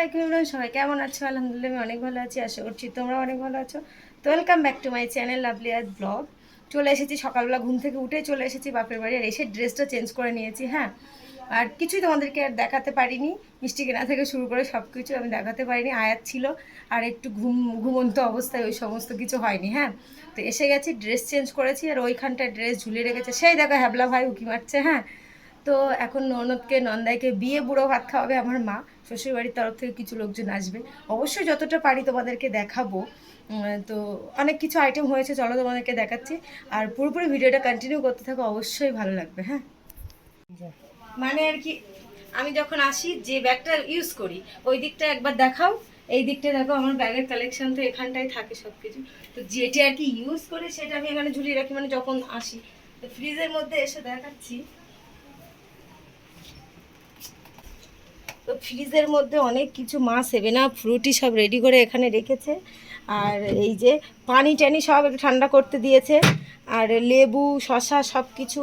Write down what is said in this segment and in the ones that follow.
আলাইকুম ইমরান, সবাই কেমন আছো? আলহামদুলিল্লাহ আমি অনেক ভালো আছি, আশা করছি তোমরা অনেক ভালো আছো। তো welcome back to my channel lovely আজ ব্লগ। চলে এসেছি সকালবেলা, ঘুম থেকে উঠে চলে এসেছি বাপের বাড়ি। আর এসে ড্রেসটা চেঞ্জ করে নিয়েছি। হ্যাঁ, আর কিছুই তোমাদেরকে আর দেখাতে পারিনি, মিষ্টি কেনা থেকে শুরু করে সব কিছু আমি দেখাতে পারিনি। আয়াত ছিল আর একটু ঘুমন্ত অবস্থায়, ওই সমস্ত কিছু হয়নি। হ্যাঁ, তো এসে গেছি, ড্রেস চেঞ্জ করেছি। আর ওইখানটায় ড্রেস ঝুলিয়ে রেখেছে, সেই দেখো হ্যাবলা ভাই উকি মারছে। হ্যাঁ, তো এখন ননদকে নন্দাইকে বিয়ে বুড়ো ভাত খাওয়াবে আমার মা। শ্বশুরবাড়ির তরফ থেকে কিছু লোকজন আসবে, অবশ্যই যতটা পারি তোমাদেরকে দেখাবো। তো অনেক কিছু আইটেম হয়েছে, চলো তোমাদেরকে দেখাচ্ছি। আর পুরোপুরি ভিডিওটা কন্টিনিউ করতে থাকো, অবশ্যই ভালো লাগবে। হ্যাঁ, মানে আর কি, আমি যখন আসি যে ব্যাগটা ইউজ করি ওই দিকটা একবার দেখাও। এই দিকটা দেখো, আমার ব্যাগের কালেকশন তো এখানটাই থাকে সব কিছু। তো যেটা আর কি ইউজ করি সেটা আমি এখানে ঝুলিয়ে রাখি, মানে যখন আসি। তো ফ্রিজের মধ্যে এসে দেখাচ্ছি। তো ফ্রিজের মধ্যে অনেক কিছু, মা সেভেন আপ ফ্রুটি সব রেডি করে এখানে রেখেছে। আর এই যে পানি টানি সব একটু ঠান্ডা করতে দিয়েছে। আর লেবু শসা সব কিছু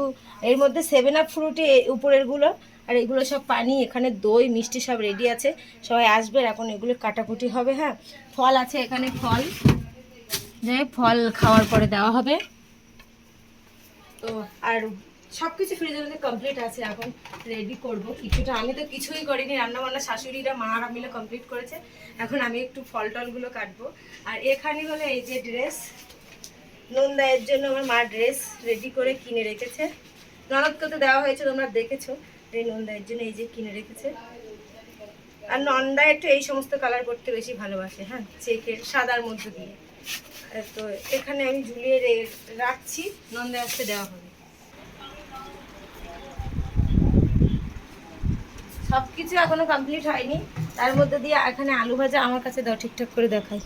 এর মধ্যে, সেভেন আপ ফ্রুটি উপরেরগুলো, আর এগুলো সব পানি। এখানে দই মিষ্টি সব রেডি আছে, সবাই আসবে। এখন এগুলো কাটাকুটি হবে। হ্যাঁ, ফল আছে এখানে, ফল যে ফল খাওয়ার পরে দেওয়া হবে। তো আর সব কিছু ফ্রিজের মধ্যে কমপ্লিট আছে, এখন রেডি করব কিছুটা। আমি তো কিছুই করিনি, রান্নাবান্না শাশুড়িরা মারা মিলে কমপ্লিট করেছে। এখন আমি একটু ফল টলগুলো কাটবো। আর এখানে হলো এই যে ড্রেস, নন্দায়ের জন্য আমার মা ড্রেস রেডি করে কিনে রেখেছে। ননদকে তো দেওয়া হয়েছে, তোমরা দেখেছো। এই নন্দায়ের জন্য এই যে কিনে রেখেছে। আর নন্দা একটু এই সমস্ত কালার করতে বেশি ভালোবাসে। হ্যাঁ, চেকের সাদার মধ্যে দিয়ে। তো এখানে আমি ঝুলিয়ে রাখছি, নন্দা আসতে দেওয়া হবে। সব কিছু এখনো কমপ্লিট হয়নি, তার মধ্যে দিয়ে এখানে আলু ভাজা আমার কাছে দাও, ঠিকঠাক করে দেখাই।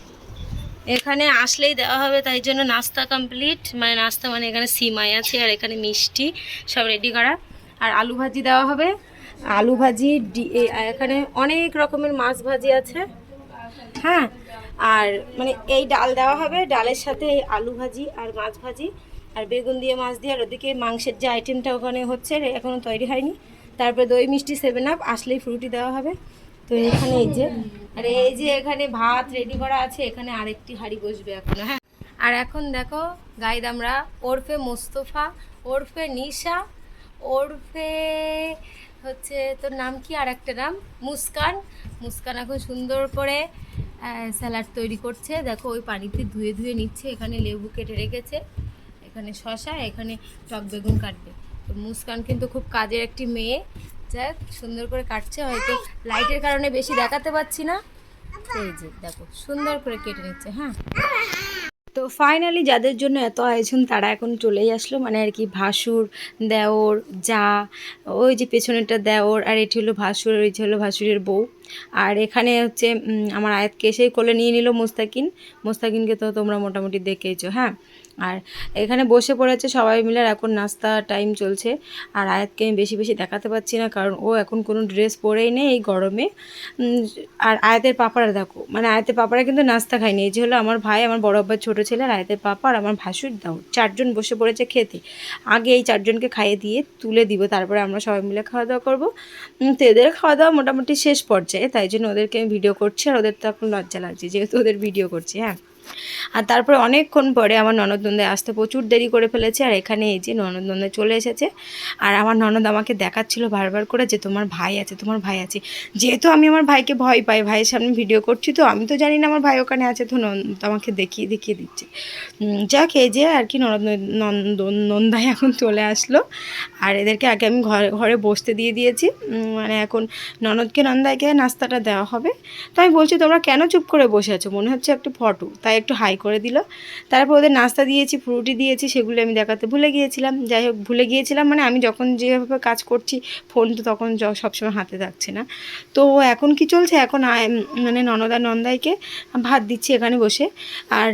এখানে আসলেই দেওয়া হবে, তাই জন্য নাস্তা কমপ্লিট। মানে নাস্তা মানে এখানে সিমাই আছে আর এখানে মিষ্টি সব রেডি করা। আর আলু ভাজি দেওয়া হবে, আলু ভাজি এখানে অনেক রকমের মাছ ভাজি আছে। হ্যাঁ, আর মানে এই ডাল দেওয়া হবে, ডালের সাথে এই আলু ভাজি আর মাছ ভাজি আর বেগুন দিয়ে মাছ দিয়ে। আর ওদিকে মাংসের যে আইটেমটা ওখানে হচ্ছে, এখনও তৈরি হয়নি। তারপরে দই মিষ্টি সেভেন আপ, আসলেই ফ্রুটি দেওয়া হবে। তো এখানে এই যে, আর এই যে এখানে ভাত রেডি করা আছে, এখানে আরেকটি হাঁড়ি বসবে এখনো। হ্যাঁ, আর এখন দেখো গাইদ আমরা ওরফে মোস্তফা, ওরফে নিশা, ওরফে হচ্ছে তোর নাম কি, আর একটা নাম মুস্কান। মুস্কান এখন সুন্দর করে স্যালাড তৈরি করছে। দেখো ওই পানিতে ধুয়ে ধুয়ে নিচ্ছে। এখানে লেবু কেটে রেখেছে, এখানে শশা, এখানে টক বেগুন কাটবে। তো মুস্কান কিন্তু খুব কাজের একটি মেয়ে, যাক সুন্দর করে কাটছে। হয়তো লাইটের কারণে বেশি দেখাতে পাচ্ছি না। এই যে দেখো সুন্দর করে কেটে নিচ্ছে। হ্যাঁ, তো ফাইনালি যাদের জন্য এত আয়োজন তারা এখন চলেই আসলো, মানে আর কি ভাসুর, দেওর, যা, ওই যে পেছনেরটা দেওর, আর এটি হলো ভাসুর, ওই যে হলো ভাসুরের বউ। আর এখানে হচ্ছে আমার আয়াতকে এসেই কোলে নিয়ে নিল মোস্তাকিন। মোস্তাকিনকে তো তোমরা মোটামুটি দেখেইছো। হ্যাঁ, আর এখানে বসে পড়েছে সবাই মিলে, আর এখন নাস্তা টাইম চলছে। আর আয়াতকে আমি বেশি বেশি দেখাতে পাচ্ছি না, কারণ ও এখন কোনো ড্রেস পরেই নেই এই গরমে। আর আয়াতের পাপারা দেখো, মানে আয়াতের পাপারা কিন্তু নাস্তা খায়নি। এই যে হলো আমার ভাই, আমার বড় আব্বার ছোটো ছেলে, আর আয়াতের পাপা আর আমার ভাসুর দাও, চারজন বসে পড়েছে খেতে। আগে এই চারজনকে খাইয়ে দিয়ে তুলে দিব, তারপরে আমরা সবাই মিলে খাওয়া দাওয়া করবো। তো এদের খাওয়া দাওয়া মোটামুটি শেষ পর্যায়ে, তাই জন্য ওদেরকে আমি ভিডিও করছি। আর ওদের তো এখন লজ্জা লাগছে যেহেতু ওদের ভিডিও করছি। হ্যাঁ, আর তারপরে অনেকক্ষণ পরে আমার ননদ নন্দে আসতে প্রচুর দেরি করে ফেলেছে। আর এখানে এই যে ননদ নন্দে চলে এসেছে। আর আমার ননদ আমাকে দেখাচ্ছিল বারবার করে যে তোমার ভাই আছে, তোমার ভাই আছে। যেহেতু আমি আমার ভাইকে ভয় পাই, ভাইয়ের সামনে ভিডিও করছি, তো আমি তো জানি না আমার ভাই ওখানে আছে, তো নন্দ আমাকে দেখিয়ে দেখিয়ে দিচ্ছে। যাক, এই যে আর কি নন্দাই এখন চলে আসলো। আর এদেরকে আগে আমি ঘরে ঘরে বসতে দিয়ে দিয়েছি। মানে এখন ননদকে নন্দাইকে নাস্তাটা দেওয়া হবে। তো আমি বলছি তোমরা কেন চুপ করে বসে আছো, মনে হচ্ছে একটু ফটো, তাই একটু হাই করে দিল। তারপর ওদের নাস্তা দিয়েছি, ফ্রুটি দিয়েছি, সেগুলো আমি দেখাতে ভুলে গিয়েছিলাম। যাই হোক, ভুলে গিয়েছিলাম মানে আমি যখন যেভাবে কাজ করছি ফোন তো তখন সবসময় হাতে থাকছে না। তো এখন কি চলছে, এখন মানে ননদা নন্দাইকে ভাত দিচ্ছি এখানে বসে। আর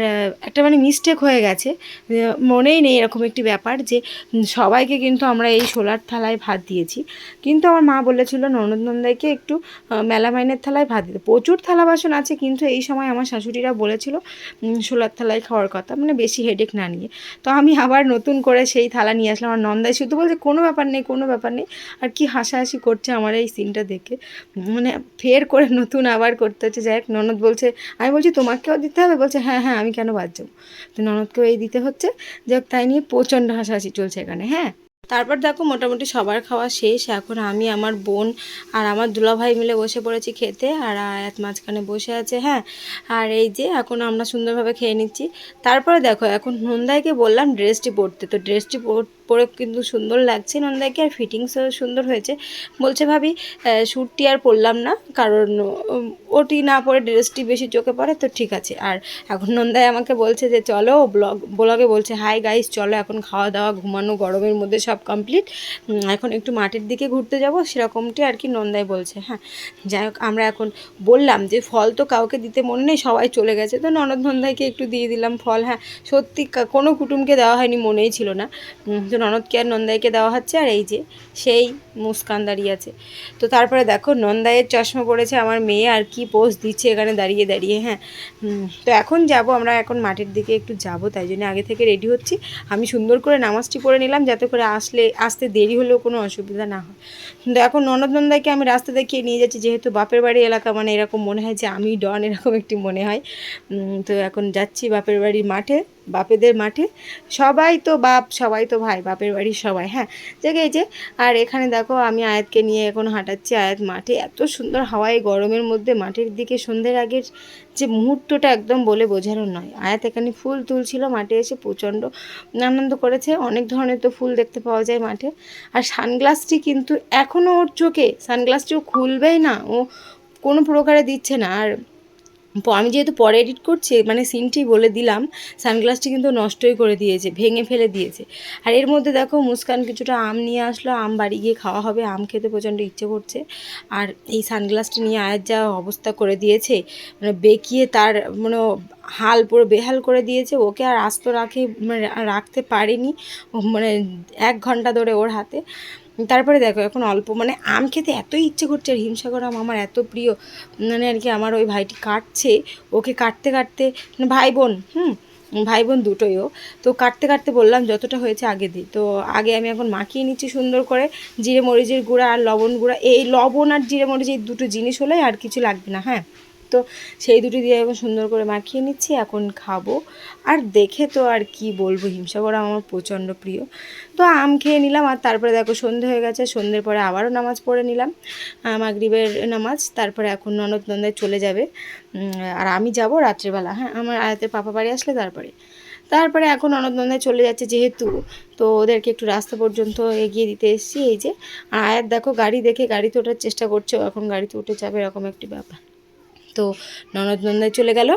একটা মানে মিস্টেক হয়ে গেছে, মনেই নেই এরকম একটি ব্যাপার যে সবাইকে কিন্তু আমরা এই শোলার থালায় ভাত দিয়েছি। কিন্তু আমার মা বলেছিল ননদ নন্দাইকে একটু মেলামাইনের থালায় ভাত দিতে। প্রচুর থালা বাসন আছে, কিন্তু এই সময় আমার শাশুড়িরা বলেছিল সোলার থালায় খাওয়ার কথা, মানে বেশি হেডেক না নিয়ে। তো আমি আবার নতুন করে সেই থালা নিয়ে আসলাম। আমার নন্দাই শুধু বলছে কোনো ব্যাপার নেই, কোনো ব্যাপার নেই। আর কি হাসাহাসি করছে আমার এই সিনটা দেখে, মানে ফের করে নতুন আবার করতে হচ্ছে। যাই হোক, ননদ বলছে, আমি বলছি তোমাকেও দিতে হবে, বলছে হ্যাঁ হ্যাঁ আমি কেন বাদ যাবো, তো ননদকেও এই দিতে হচ্ছে। যাই হোক, তাই নিয়ে প্রচণ্ড হাসাহাসি চলছে এখানে। হ্যাঁ, তারপর দেখো মোটামুটি সবার খাওয়া শেষ। এখন আমি, আমার বোন আর আমার দুলাভাই মিলে বসে পড়েছি খেতে, আর আয়াত মাঝখানে বসে আছে। হ্যাঁ, আর এই যে এখন আমরা সুন্দরভাবে খেয়ে নিচ্ছি। তারপরে দেখো, এখন নন্দাইকে বললাম ড্রেসটি পরতে, তো ড্রেসটি পরে কিন্তু সুন্দর লাগছে নন্দাইকে, আর ফিটিংসও সুন্দর হয়েছে। বলছে ভাবি শ্যুটটি আর পরলাম না, কারণ ওটি না পরে ড্রেসটি বেশি চোখে পড়ে, তো ঠিক আছে। আর এখন নন্দাই আমাকে বলছে যে চলো ব্লগে বলছে হাই গাইস, চলো এখন খাওয়া দাওয়া ঘুমানো, গরমের মধ্যে সব কমপ্লিট, এখন একটু মাঠের দিকে ঘুরতে যাব, সেরকমটি আর কি নন্দাই বলছে। হ্যাঁ, যাই হোক, আমরা এখন বললাম যে ফল তো কাউকে দিতে মনে নেই, সবাই চলে গেছে, তো ননদ নন্দাইকে একটু দিয়ে দিলাম ফল। হ্যাঁ, সত্যি কোনো কুটুমকে দেওয়া হয়নি, মনেই ছিল না। তো ননদকে আর নন্দাইকে দেওয়া হচ্ছে। আর এই যে সেই মুস্কান দাঁড়িয়ে আছে। তো তারপরে দেখো, নন্দাইয়ের চশমা পড়েছে আমার মেয়ে, আর কি পোজ দিচ্ছে এখানে দাঁড়িয়ে দাঁড়িয়ে। হ্যাঁ, তো এখন যাব আমরা, এখন মাঠের দিকে একটু যাব, তাই জন্য আগে থেকে রেডি হচ্ছি। আমি সুন্দর করে নামাজটি পড়ে নিলাম, যাতে করে আসতে দেরি হলেও কোনো অসুবিধা না হয়। কিন্তু এখন ননদ নন্দাইকে আমি রাস্তা দেখিয়ে নিয়ে যাচ্ছি, যেহেতু বাপের বাড়ি এলাকা, মানে এরকম মনে হয় যে আমি ডন, এরকম একটি মনে হয়। তো এখন যাচ্ছি বাপের বাড়ির মাঠে, বাপেদের মাঠে। সবাই তো বাপ, সবাই তো ভাই, বাপের বাড়ির সবাই। হ্যাঁ, এই যে, আর এখানে দেখো আমি আয়াতকে নিয়ে এখন হাঁটাচ্ছি। আয়াত মাঠে, এত সুন্দর হাওয়ায় গরমের মধ্যে মাঠের দিকে সন্ধ্যের আগের যে মুহূর্তটা একদম বলে বোঝানোর নয়। আয়াত এখানে ফুল তুলছিল, মাঠে এসে প্রচণ্ড আনন্দ করেছে। অনেক ধরনের তো ফুল দেখতে পাওয়া যায় মাঠে। আর সানগ্লাসটি কিন্তু এখনও ওর চোখে, সানগ্লাসটিও খুলবেই না, ও কোনো প্রকারে দিচ্ছে না। আর আমি যেহেতু পরে এডিট করছি, মানে সিনটি বলে দিলাম, সানগ্লাসটি কিন্তু নষ্টই করে দিয়েছে, ভেঙে ফেলে দিয়েছে। আর এর মধ্যে দেখো মুস্কান কিছুটা আম নিয়ে আসলো, আম বাড়ি গিয়ে খাওয়া হবে, আম খেতে প্রচণ্ড ইচ্ছে করছে। আর এই সানগ্লাসটি নিয়ে আয়াত যা অবস্থা করে দিয়েছে, মানে বেঁকিয়ে তার মানে হাল পুরো বেহাল করে দিয়েছে। ওকে আর আস্ত রাখতে পারেনি, মানে 1 ঘন্টা ধরে ওর হাতে। তারপরে দেখো, এখন অল্প মানে আম খেতে এতই ইচ্ছে করছে, আর হিমসাগর আম আমার এত প্রিয়, মানে আর কি আমার ওই ভাইটি কাটছে, ওকে কাটতে কাটতে, মানে ভাই বোন, ভাই বোন দুটোইও, তো কাটতে কাটতে বললাম যতটা হয়েছে আগে দিই। তো আগে আমি এখন মাখিয়ে নিচ্ছি সুন্দর করে, জিরে মরিচের গুঁড়া আর লবণ গুঁড়া, এই লবণ আর জিরে মরিচ এই দুটো জিনিস হলেই আর কিছু লাগবে না। হ্যাঁ, তো সেই দুটি দিয়ে এখন সুন্দর করে মাখিয়ে নিচ্ছি, এখন খাবো। আর দেখে তো আর কি বলবো, হিমসাগর আমার প্রচণ্ড প্রিয়। তো আম খেয়ে নিলাম, আর তারপরে দেখো সন্ধে হয়ে গেছে, সন্ধ্যের পরে আবারও নামাজ পড়ে নিলাম, মাগরিবের নামাজ। তারপরে এখন ননদ নন্দাই চলে যাবে, আর আমি যাব রাত্রেবেলা। হ্যাঁ, আমার আয়াতের পাপা বাড়ি আসলে তারপরে এখন ননদ নন্দাই চলে যাচ্ছে যেহেতু, তো ওদেরকে একটু রাস্তা পর্যন্ত এগিয়ে দিতে এসেছি। এই যে, আর আয়াত দেখো গাড়ি দেখে গাড়িতে ওঠার চেষ্টা করছে, এখন গাড়িতে উঠে যাবে, এরকম একটি ব্যাপার। তো ননদ নন্দাই চলে গেল,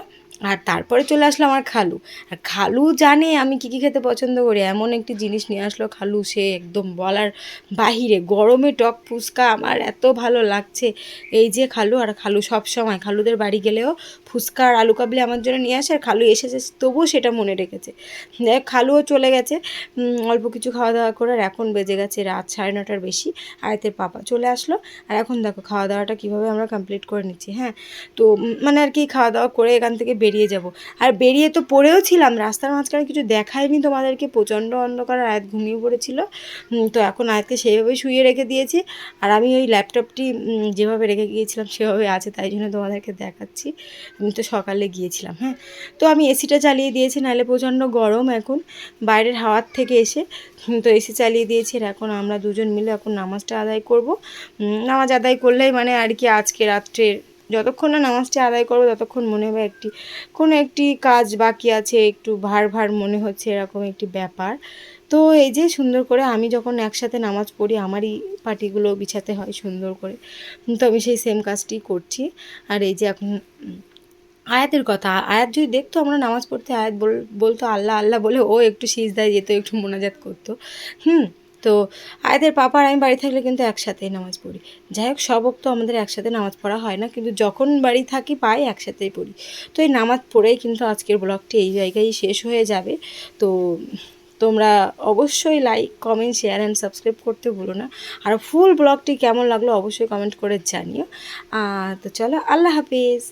আর তারপরে চলে আসলো আমার খালু। আর খালু জানে আমি কী কী খেতে পছন্দ করি, এমন একটি জিনিস নিয়ে আসলো খালু, সে একদম বলার বাহিরে। গরমে টক ফুচকা আমার এত ভালো লাগছে। এই যে খালু, আর খালু সব সময় খালুদের বাড়ি গেলেও ফুচকা আর আলু কাবলি আমার জন্য নিয়ে আসে, আর খালু এসেছে তবুও সেটা মনে রেখেছে। দেখ, খালুও চলে গেছে অল্প কিছু খাওয়া দাওয়া করে, আর এখন বেজে গেছে রাত 9:30টার বেশি। আয়াতের পাপা চলে আসলো, আর এখন দেখো খাওয়া দাওয়াটা কীভাবে আমরা কমপ্লিট করে নিচ্ছি। হ্যাঁ, তো মানে আর কি খাওয়া দাওয়া করে এখান থেকে বেরিয়ে যাব। আর বেরিয়ে তো পড়েও ছিলাম, রাস্তার মাঝখানে কিছু দেখায়নি তোমাদেরকে, প্রচণ্ড অন্ধকার, আয়াত ঘুমিয়ে পড়েছিল। তো এখন আয়াতকে সেইভাবে শুয়ে রেখে দিয়েছি, আর আমি ওই ল্যাপটপটি যেভাবে রেখে গিয়েছিলাম সেভাবে আছে, তাই জন্য তোমাদেরকে দেখাচ্ছি। আমি তো সকালে গিয়েছিলাম। হ্যাঁ, তো আমি এসিটা চালিয়ে দিয়েছি, নাহলে প্রচণ্ড গরম এখন বাইরের হাওয়ার থেকে এসে, তো এসি চালিয়ে দিয়েছি। আর এখন আমরা দুজন মিলে এখন নামাজটা আদায় করব। নামাজ আদায় করলেই মানে আর কি আজকে রাত্রের, যতক্ষণ না নামাজটা আদায় করবো ততক্ষণ মনে হবে কোনো একটি কাজ বাকি আছে, একটু ভার ভার মনে হচ্ছে, এরকম একটি ব্যাপার। তো এই যে সুন্দর করে আমি যখন একসাথে নামাজ পড়ি, আমারই পাটিগুলো বিছাতে হয় সুন্দর করে, তো আমি সেই সেম কাজটি করছি। আর এই যে এখন আয়াতের কথা, আয়াত যদি দেখতো আমরা নামাজ পড়তে, আয়াত বলতো আল্লাহ আল্লাহ বলে, ও একটু সিজদায় যেত, একটু মোনাজাত করতো। তো আয়াতের পাপা আর আমি বাড়ি থাকলে কিন্তু একসাথেই নামাজ পড়ি। যাই হোক, সব তো আমাদের একসাথে নামাজ পড়া হয় না, কিন্তু যখন বাড়ি থাকি পাই একসাথেই পড়ি। তো এই নামাজ পড়েই কিন্তু আজকের ব্লগটি এই জায়গায় শেষ হয়ে যাবে। তো তোমরা অবশ্যই like, comment, share and subscribe করতে ভুলো না। আর ফুল ব্লগটি কেমন লাগলো অবশ্যই কমেন্ট করে জানিও। তো চলো, আল্লাহ হাফিজ।